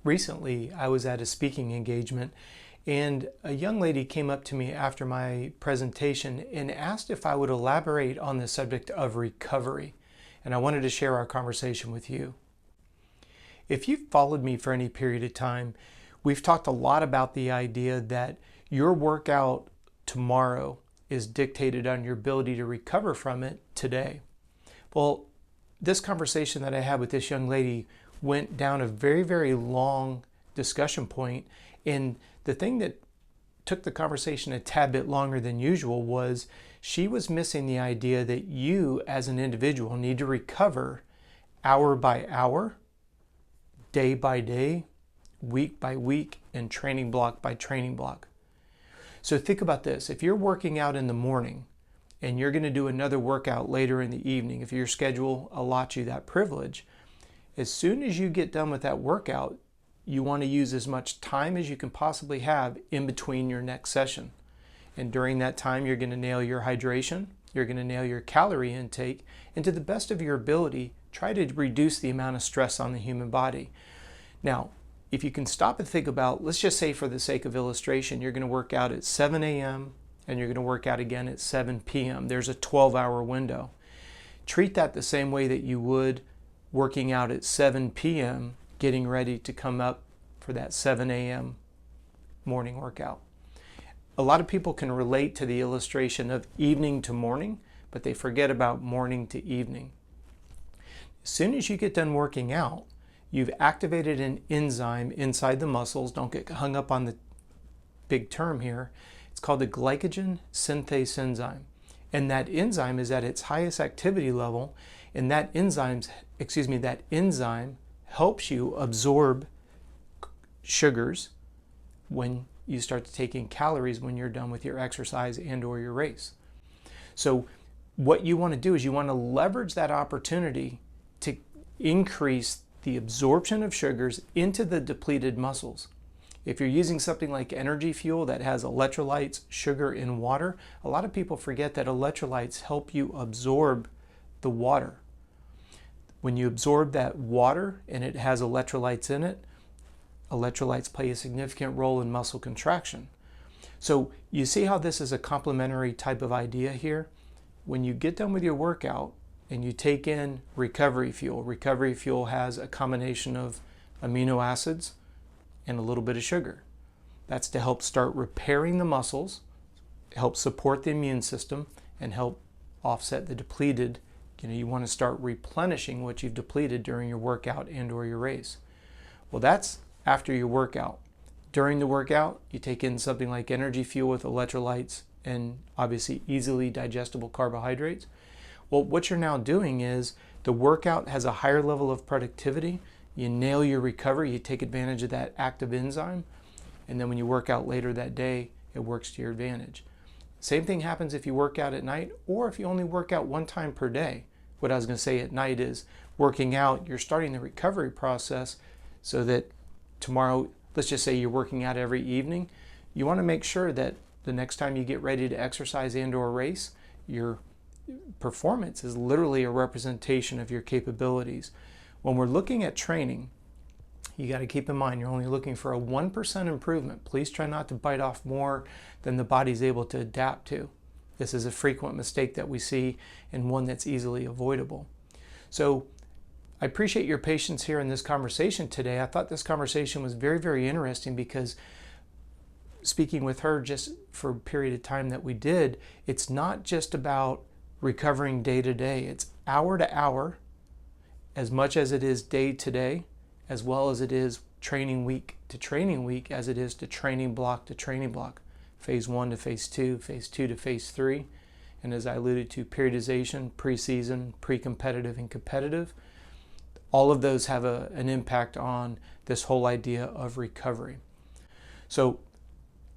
Recently, I was at a speaking engagement and a young lady came up to me after my presentation and asked if I would elaborate on the subject of recovery. And I wanted to share our conversation with you. If you've followed me for any period of time, we've talked a lot about the idea that your workout tomorrow is dictated on your ability to recover from it today. Well, this conversation that I had with this young lady went down a very, very long discussion point, and the thing that took the conversation a tad bit longer than usual was she was missing the idea that you as an individual need to recover hour by hour, day by day, week by week, and training block by training block. So think about this. If you're working out in the morning and you're going to do another workout later in the evening, if your schedule allots you that privilege, as soon as you get done with that workout, you want to use as much time as you can possibly have in between your next session. And during that time, you're going to nail your hydration, you're going to nail your calorie intake, and to the best of your ability, try to reduce the amount of stress on the human body. Now, if you can stop and think about, let's just say for the sake of illustration, you're going to work out at 7 a.m. and you're going to work out again at 7 p.m. There's a 12-hour window. Treat that the same way that you would working out at 7 p.m., getting ready to come up for that 7 a.m. morning workout. A lot of people can relate to the illustration of evening to morning, but they forget about morning to evening. As soon as you get done working out, you've activated an enzyme inside the muscles. Don't get hung up on the big term here. It's called the glycogen synthase enzyme. And that enzyme is at its highest activity level, and that enzyme helps you absorb sugars when you start to take in calories when you're done with your exercise and or your race. So what you want to do is you want to leverage that opportunity to increase the absorption of sugars into the depleted muscles. If you're using something like energy fuel that has electrolytes, sugar, and water, a lot of people forget that electrolytes help you absorb the water. When you absorb that water and it has electrolytes in it, electrolytes play a significant role in muscle contraction. So you see how this is a complementary type of idea here? When you get done with your workout and you take in recovery fuel has a combination of amino acids and a little bit of sugar. That's to help start repairing the muscles, help support the immune system, and help offset the depleted. You want to start replenishing what you've depleted during your workout and or your race. Well, that's after your workout. During the workout, you take in something like energy fuel with electrolytes and obviously easily digestible carbohydrates. Well, what you're now doing is the workout has a higher level of productivity. You nail your recovery, you take advantage of that active enzyme, and then when you work out later that day, it works to your advantage. Same thing happens if you work out at night or if you only work out one time per day. What I was going to say at night is working out, you're starting the recovery process so that tomorrow, let's just say you're working out every evening, you want to make sure that the next time you get ready to exercise and or race, your performance is literally a representation of your capabilities. When we're looking at training, you got to keep in mind you're only looking for a 1% improvement. Please try not to bite off more than the body's able to adapt to. This is a frequent mistake that we see and one that's easily avoidable. So I appreciate your patience here in this conversation today. I thought this conversation was very, very interesting because speaking with her just for a period of time that we did, it's not just about recovering day to day. It's hour to hour, as much as it is day to day, as well as it is training week to training week, as it is to training block to training block. Phase 1 to phase 2, phase 2 to phase 3. And as I alluded to, periodization, preseason, pre-competitive, and competitive. All of those have an impact on this whole idea of recovery. So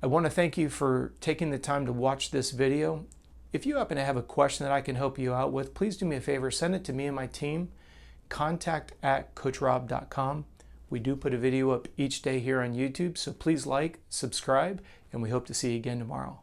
I want to thank you for taking the time to watch this video. If you happen to have a question that I can help you out with, please do me a favor, send it to me and my team, contact@coachrobb.com. We do put a video up each day here on YouTube, so please like, subscribe, and we hope to see you again tomorrow.